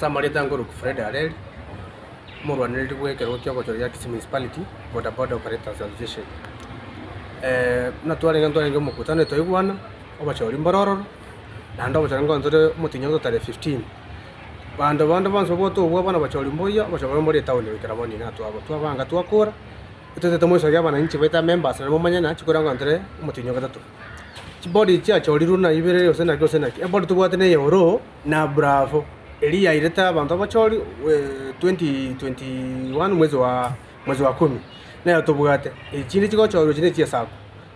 Asamari tango Fred Arel, Morwanel Waker, Kyoto Municipality, Boda Boda Operators Association. Natuari Antonio Mokutane to Iguana, Obachori Mbororo, and Obachango to the Motinho 15. And the one of one of Cholimboya, which are very town in Caravani to our Tuavanga to a core. It is the most of Yavan and Chiveta members and Romania, Chikuranga, Motinho. Body church or Runa, Iberia, and I go about to what an euro, now bravo. Elia Ireta, Bantabachori, 2021 Mazwakumi. Now to Bugate, a Chinichico originates yourself.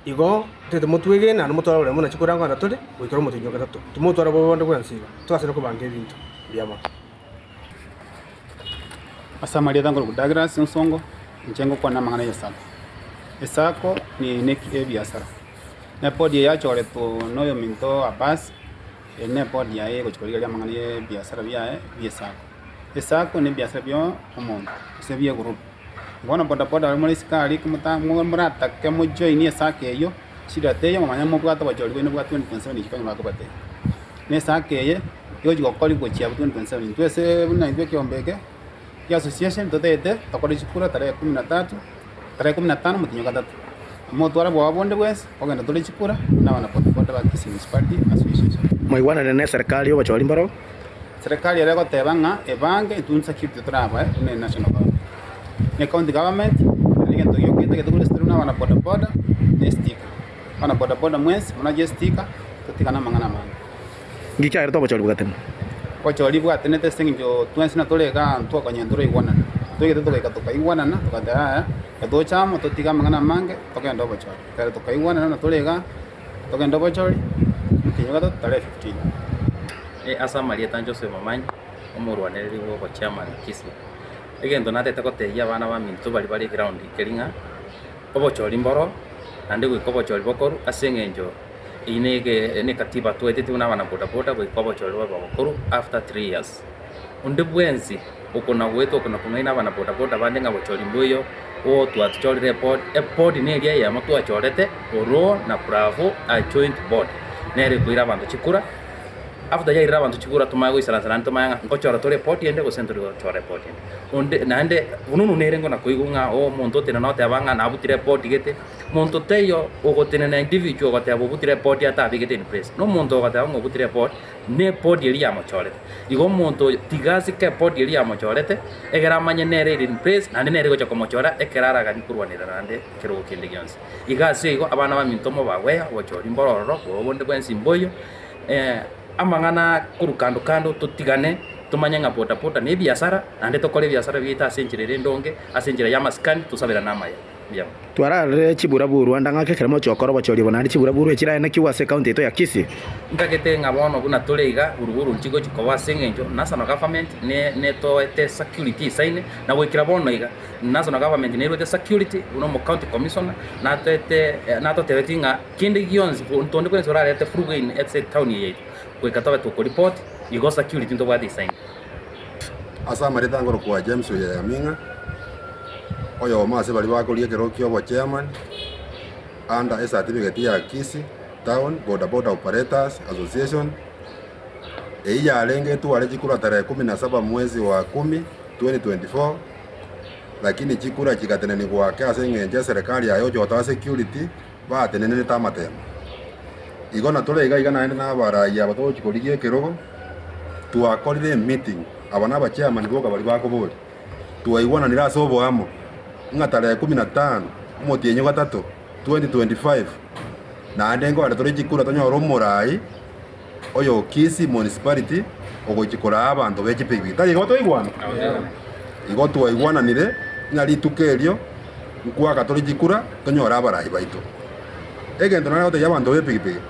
You go to the motor again and motor Ramona Chikuranga today, we come to Yogato, to motor over the one, to Asanoka and give it to Yama. Asamaria Dango Dagras and Songo, Jango Panamana Yasako. Esako ni Neki Biasara. Nepodi ya chore to Noyo Minto Abbas, e Nepodi ya which Korea Mangania Biasara via Biasako. Esako ne Biasabio, Homon, Sevilla Group. One of the Poda Morisca, Rikumata, Morata, Camujo, in Sake, yo, Sidate, Mamamogata, which are going to 20 Macabate. Nesake, you go calling what you have 20 to a 7 on Beke. The association today, the Polichura, Tarecuminatatu, Tarecuminatan, Mutinogata. Motora Wonder West, Organization, now on a Poda Kissimis Party Association. My one and the Sercali over Cholimbaro? Sercali Rego Tevanga, a bank, and to secure the travel in the national government. The county government, again to you get the Struna on a Poda, they stick. On a Poda Mwes, Monaja sticker, to Ticana Mangana. Gicha Tobachogatem. What you live at the next thing to Natorega and talk on Yanduri one. To get the Tokai one, but there are a docham to Tigamana Mange, Tokan Dobachor. There to pay one and Tolega, Tokan Dobachor, Tinoga, Tare 15. Asamaria Joseph Mamai, Omurwaneri over Chairman Kissy. Again, Donate Takote Yavana Minto Bali ground, Keringa, Obocholimboro, and they will cover Bokor, a sing angel. In a Nekatiba to edit Unavana Boda with Cover after 3 years. On the Buensi, Okona Weto, Konapunina, and a Boda Vanding of Cholimboyo, or to a Chol report, a port in area Yamato Chorete, or Ro, Na Bravo, a joint board. Nere Guiravan to Chikura. After the Ravan to Chikura to my whistle and Antomanga, Cochoratore Poti and they was sent to the report. On the Nande, Unu Nerengona Kuigunga, or Montote and not Avanga and Abuti report to get it. Montoteyo, or an individual, what I would report yet to get in place. No Monto, what I would report, ne Portilia Machoret. You go Monto, Tigazica Portilia Machorete, Egaramania narrated in place, and then Nego Comochora, Ekerara and Kurwanirande, Kero Killigans. You guys say, Abana Mintomova, where, what you're in Boro Rock, or Wonder Wens in Boyo. Amangana Kurukando to Tigane, to Manyanga Pota, maybe Asara, and the Tokolia Sara Vita, Century Rendonge, a century Yamascan to Saveranamaya. Tuara Chiburaburu and Anaka Kramocho, Corvachori, Chiburaburu, Chira, and Kiwas County to Yakisi. Getting a one of Unatolega, Uru, Chico, Chikowa singing, national government, Neto, security, sign, now we Krabonega, national government, Nero the security, Unomo County Commissioner, not everything, Kindigions, Untonio, at the Fruin, at the Tony. We got to report, you got security into what they saying. Asamaritangoro kwa James Yaminga. Oyo mase bali bakolie kerokyo wa chairman under a certificate ya Kisi Town Boda Operators Association. Eija alenge tu alijikura tarehe 17 mwezi wa 10 2024, lakini chikura chikateneni kwa kase ngenje serikali ya yojo ta security ba tenene tamatema. Igona tole iga igana na bara ya bato chikolie keroko tu akolire meeting abana ba chairman goka bali bakobole tu aiwana nira sobo amo nga tarehe 15 mwezi wa 3 2025 na andengo aratore chikura tonyoro morai oyo Kisi municipality ogochikora abantu bechipigwi tari goto igwana igoto igwana nire ngari tukelio nkwa katore chikura tonyora barai baito egento na goto yabantu bepigipigi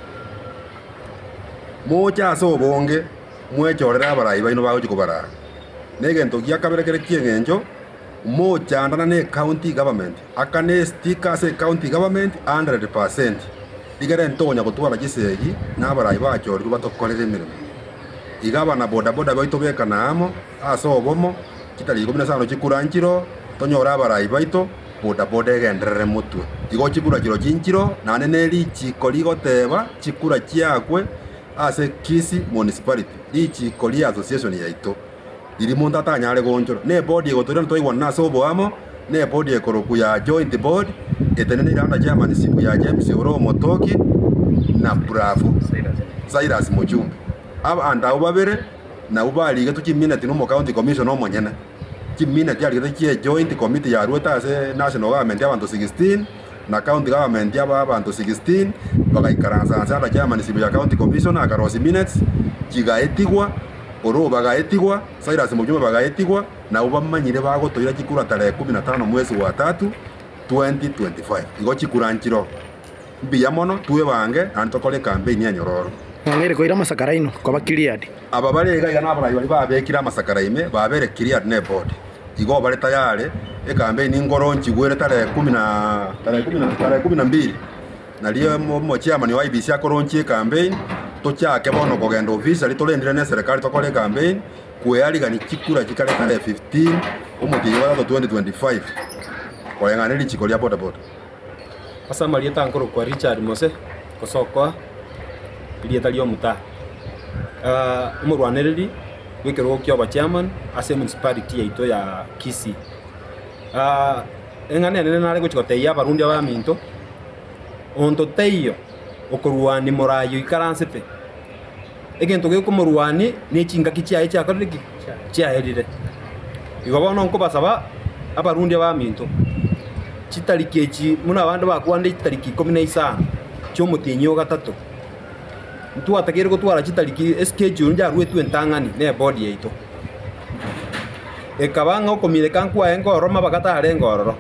mocha so bonge mwechorera barai baino bago chikobara negento giakaberekere kiengenjo mocha andana ne county government akane sticker se county government 100%. Igere ntonya gutwara gisegi n'abarai bachori batokorere mirimo igaba na boda baito bekana amo aso bomo kitali 15 chikuranchiro tonyora abarai baito boda egenderere mutwe igo chikura kiro chinchiro nane neri chikori goteba chikura chiakwe ase Kisi municipality ichi kori association yaito iri muntu atanyare gonjoro ne body egotorera ntoigwa na sobo amo ne body ekoroku ya joint board etenene iranda chairmanship ya James Oro Motoki na Bravo Cyrus Muchumbi aba anda ubabere na ubali getu chiminute no county commission omonyene chiminute yali getu joint committee ya Rweta ase national government y'abantu 16 na county government y'abantu 16 bagaikaranza anda chairmanship ya county commission akarosi minutes chigaetigwa Oro bagaetigwa Cyrus Muchumbi bagaetigwa na ubamanyire bagotoira chikura tarehe 15 mwezi wa 3 2025 igo chikuranchiro mbiya mono tuwe bange antokole campaign ya Nyororo ngere koira masakaraino kwa Kiliad aba barega ya nabara bali babekira masakaraime babere Kiliad ne board igo bale tayare e campaign ngoronchi gwere tarehe 12 na liyo mo chairman wa IBC akoronchi campaign tochake bono kogenda office ali tolendire ne serikali tokole campaign kuyaliga ni chikura chikale tarehe 15 umuti wa 2025 kwengane lichiko lya boda boda asa marieta nkoro kwa Richard Mose kosokwa lieta lyo muta umurwanereri wikero kyo ba chairman ase municipality yaito ya Kisii engane nene nare gochikoteya barundi aba minto onto teyo okorwani morayo ikaransete egento ge komurwani ne chinga kichaye chakoriki chaherire igobono nko basaba abarundi aba minto chitariki echi muna abandu bakwande chitariki 15 cyo mutinyo gatatu ntu atakire gutwara chitariki schedule nja rwetu entangani ne body yaito ekabanga okomire kankwa engoro mabagata arengororo